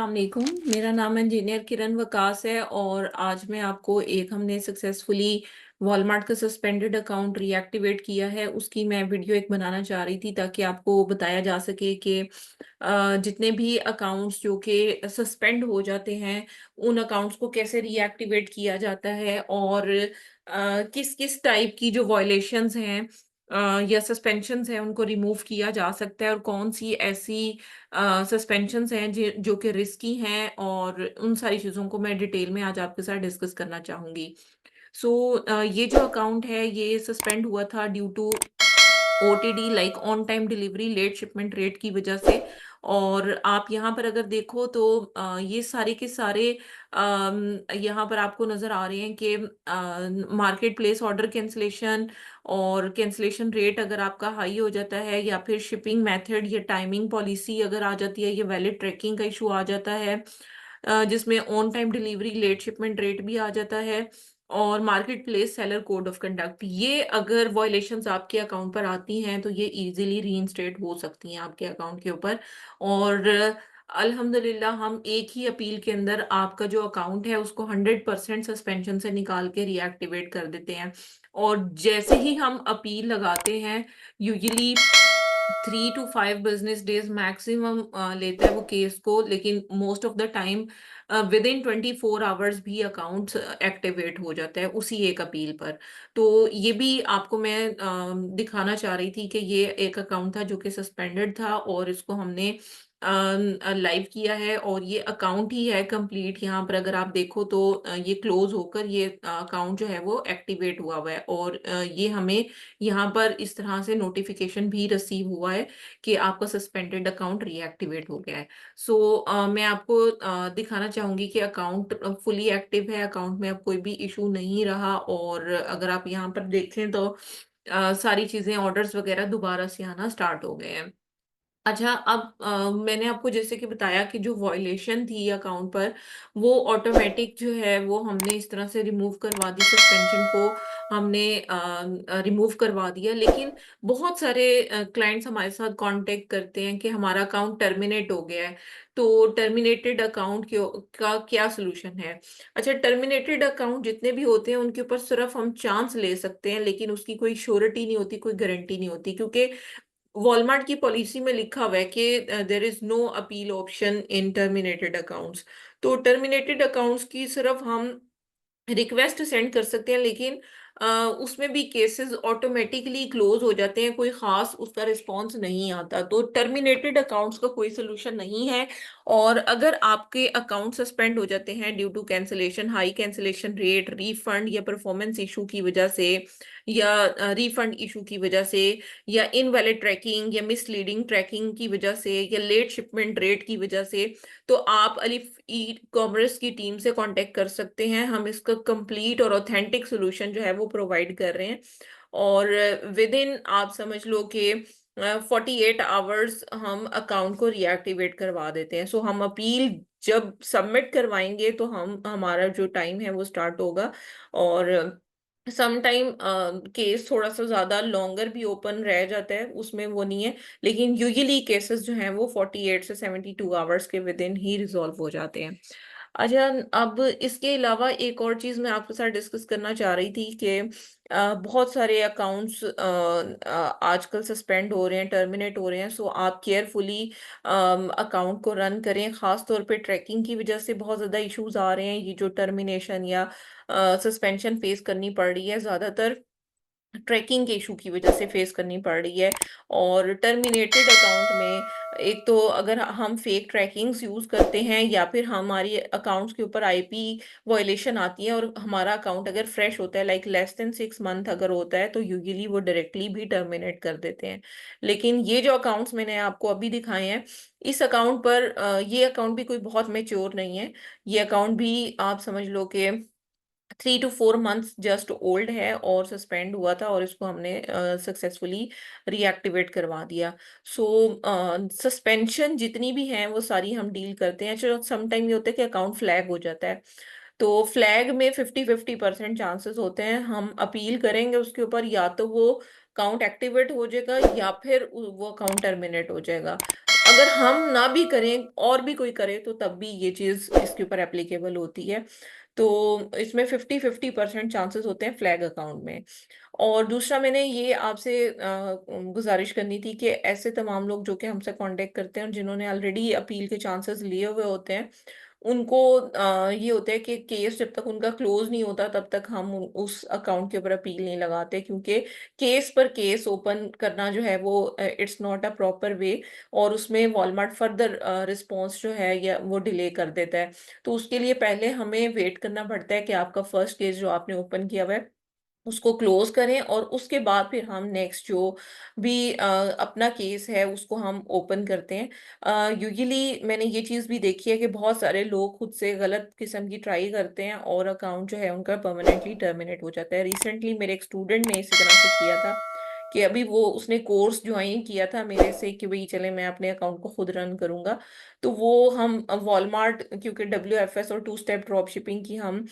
अस्सलाम वालेकुम। मेरा नाम इंजीनियर किरण वकास है और आज मैं आपको हमने सक्सेसफुली वॉलमार्ट का सस्पेंडेड अकाउंट रीएक्टिवेट किया है उसकी मैं वीडियो एक बनाना चाह रही थी ताकि आपको बताया जा सके कि जितने भी अकाउंट्स जो कि सस्पेंड हो जाते हैं उन अकाउंट्स को कैसे रीएक्टिवेट किया जाता है और किस किस टाइप की जो वॉयलेशंस हैं या सस्पेंशंस हैं उनको रिमूव किया जा सकता है और कौन सी ऐसी सस्पेंशंस हैं जो कि रिस्की हैं और उन सारी चीज़ों को मैं डिटेल में आज आपके साथ डिस्कस करना चाहूँगी। ये जो अकाउंट है ये सस्पेंड हुआ था due to OTD like on time delivery late shipment rate की वजह से। और आप यहाँ पर अगर देखो तो ये सारे के सारे यहाँ पर आपको नज़र आ रहे हैं कि मार्केट प्लेस ऑर्डर कैंसलेशन और कैंसलेशन रेट अगर आपका हाई हो जाता है या फिर शिपिंग मेथड या टाइमिंग पॉलिसी अगर आ जाती है, ये वैलिड ट्रैकिंग का इशू आ जाता है जिसमें on time delivery late shipment rate भी आ जाता है और market place seller code of conduct, ये अगर वॉयलेशंस आपके अकाउंट पर आती हैं तो ये इजीली रीइंस्टेट हो सकती हैं आपके अकाउंट के ऊपर। और अल्हम्दुलिल्लाह हम एक ही अपील के अंदर आपका जो अकाउंट है उसको 100% सस्पेंशन से निकाल के रीएक्टिवेट कर देते हैं। और जैसे ही हम अपील लगाते हैं usually 3 to 5 business days maximum लेता है वो केस को, लेकिन most of the time with in 24 hours भी अकाउंट एक्टिवेट हो जाता है उसी एक अपील पर। तो ये भी आपको मैं दिखाना चाह रही थी कि ये एक अकाउंट था जो कि सस्पेंडेड था और इसको हमने लाइव किया है और ये अकाउंट ही है कंप्लीट। यहाँ पर अगर आप देखो तो ये क्लोज होकर ये अकाउंट जो है वो एक्टिवेट हुआ हुआ है और ये हमें यहाँ पर इस तरह से नोटिफिकेशन भी रिसीव हुआ है कि आपका सस्पेंडेड अकाउंट रीएक्टिवेट हो गया है। मैं आपको दिखाना चाहूंगी कि अकाउंट फुली एक्टिव है, अकाउंट में अब कोई भी इशू नहीं रहा और अगर आप यहाँ पर देखें तो सारी चीजें ऑर्डर्स वगैरह दोबारा से आना स्टार्ट हो गए हैं। अच्छा, अब मैंने आपको जैसे कि बताया कि जो वॉयलेशन थी अकाउंट पर वो ऑटोमेटिक जो है वो हमने इस तरह से रिमूव करवा दी, सस्पेंशन को हमने रिमूव करवा दिया। लेकिन बहुत सारे क्लाइंट्स हमारे साथ कांटेक्ट करते हैं कि हमारा अकाउंट टर्मिनेट हो गया है, तो टर्मिनेटेड अकाउंट का क्या सोल्यूशन है। अच्छा, टर्मिनेटेड अकाउंट जितने भी होते हैं उनके ऊपर सिर्फ हम चांस ले सकते हैं लेकिन उसकी कोई श्योरिटी नहीं होती, कोई गारंटी नहीं होती, क्योंकि वॉलमार्ट की पॉलिसी में लिखा हुआ है कि there is no appeal option in terminated accounts. तो टर्मिनेटेड अकाउंट्स की सिर्फ हम रिक्वेस्ट सेंड कर सकते हैं लेकिन उसमें भी केसेस ऑटोमेटिकली क्लोज हो जाते हैं, कोई खास उसका रिस्पांस नहीं आता। तो टर्मिनेटेड अकाउंट्स का कोई सोल्यूशन नहीं है। और अगर आपके अकाउंट सस्पेंड हो जाते हैं due to cancellation, high cancellation rate, refund या परफॉर्मेंस इशू की वजह से या रीफंड इशू की वजह से या इनवैलिड ट्रैकिंग या मिसलीडिंग ट्रैकिंग की वजह से या लेट शिपमेंट रेट की वजह से, तो आप अलिफ ई कॉमर्स की टीम से कांटेक्ट कर सकते हैं। हम इसका कंप्लीट और ऑथेंटिक सॉल्यूशन जो है वो प्रोवाइड कर रहे हैं और विद इन आप समझ लो कि 48 आवर्स हम अकाउंट को रीएक्टिवेट करवा देते हैं। हम अपील जब सबमिट करवाएंगे तो हम हमारा जो टाइम है वो स्टार्ट होगा और सम टाइम केस थोड़ा सा ज्यादा लॉन्गर भी ओपन रह जाता है, उसमें वो नहीं है, लेकिन यूजुअली केसेस जो हैं वो 48 से 72 आवर्स के विद इन ही रिजॉल्व हो जाते हैं। अच्छा, अब इसके अलावा एक और चीज मैं आपके साथ डिस्कस करना चाह रही थी कि बहुत सारे अकाउंट्स आजकल सस्पेंड हो रहे हैं, टर्मिनेट हो रहे हैं। आप केयरफुली अकाउंट को रन करें, खास तौर पे ट्रैकिंग की वजह से बहुत ज़्यादा इश्यूज आ रहे हैं। ये जो टर्मिनेशन या सस्पेंशन फेस करनी पड़ रही है ज़्यादातर ट्रैकिंग के इशू की वजह से फेस करनी पड़ रही है। और टर्मिनेटेड अकाउंट में एक तो अगर हम फेक ट्रैकिंग्स यूज करते हैं या फिर हमारी अकाउंट्स के ऊपर आईपी वॉयलेशन आती है और हमारा अकाउंट अगर फ्रेश होता है लाइक लेस देन 6 मंथ अगर होता है तो यूजुअली वो डायरेक्टली भी टर्मिनेट कर देते हैं। लेकिन ये जो अकाउंट्स मैंने आपको अभी दिखाए हैं इस अकाउंट पर ये अकाउंट भी कोई बहुत मेच्योर नहीं है। ये अकाउंट भी आप समझ लो कि 3 to 4 मंथ्स जस्ट ओल्ड है और सस्पेंड हुआ था और इसको हमने सक्सेसफुली रीएक्टिवेट करवा दिया। सो सस्पेंशन जितनी भी हैं वो सारी हम डील करते हैं। चलो, सम टाइम ये होता है कि अकाउंट फ्लैग हो जाता है, तो फ्लैग में 50-50% चांसेस होते हैं। हम अपील करेंगे उसके ऊपर, या तो वो अकाउंट एक्टिवेट हो जाएगा या फिर वो अकाउंट टर्मिनेट हो जाएगा। अगर हम ना भी करें और भी कोई करे तो तब भी ये चीज इसके ऊपर एप्लीकेबल होती है। तो इसमें 50-50% चांसेस होते हैं फ्लैग अकाउंट में। और दूसरा मैंने ये आपसे गुजारिश करनी थी कि ऐसे तमाम लोग जो कि हमसे कांटेक्ट करते हैं और जिन्होंने ऑलरेडी अपील के चांसेस लिए हुए होते हैं, उनको ये होता है कि केस जब तक उनका क्लोज नहीं होता तब तक हम उस अकाउंट के ऊपर अपील नहीं लगाते, क्योंकि केस पर केस ओपन करना जो है वो it's not a proper way, और उसमें वॉलमार्ट फर्दर रिस्पॉन्स जो है या वो डिले कर देता है। तो उसके लिए पहले हमें वेट करना पड़ता है कि आपका फर्स्ट केस जो आपने ओपन किया हुआ है उसको क्लोज करें, और उसके बाद फिर हम नेक्स्ट जो भी अपना केस है उसको हम ओपन करते हैं। यूजुअली मैंने ये चीज़ भी देखी है कि बहुत सारे लोग खुद से गलत किस्म की ट्राई करते हैं और अकाउंट जो है उनका परमानेंटली टर्मिनेट हो जाता है। रिसेंटली मेरे एक स्टूडेंट ने इसी तरह से किया था कि अभी वो उसने कोर्स ज्वाइन किया था मेरे से कि भाई चले मैं अपने अकाउंट को खुद रन करूंगा। तो वो हम वॉलमार्ट, क्योंकि WFS और टू स्टेप ड्रॉप शिपिंग की हम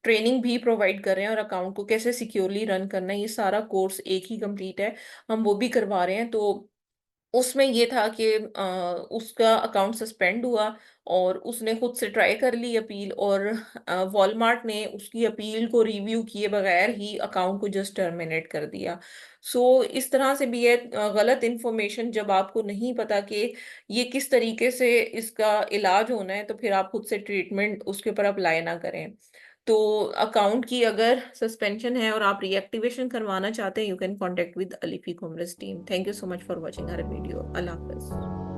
ट्रेनिंग भी प्रोवाइड कर रहे हैं और अकाउंट को कैसे सिक्योरली रन करना है ये सारा कोर्स एक ही कंप्लीट है, हम वो भी करवा रहे हैं। तो उसमें ये था कि उसका अकाउंट सस्पेंड हुआ और उसने खुद से ट्राई कर ली अपील, और वॉलमार्ट ने उसकी अपील को रिव्यू किए बगैर ही अकाउंट को जस्ट टर्मिनेट कर दिया। सो इस तरह से भी है, गलत इन्फॉर्मेशन जब आपको नहीं पता कि ये किस तरीके से इसका इलाज होना है तो फिर आप खुद से ट्रीटमेंट उसके ऊपर अप्लाई ना करें। तो अकाउंट की अगर सस्पेंशन है और आप रीएक्टिवेशन करवाना चाहते हैं, you can contact with Alifi commerce team. Thank you so much for watching our video. अल्लाह हाफिज।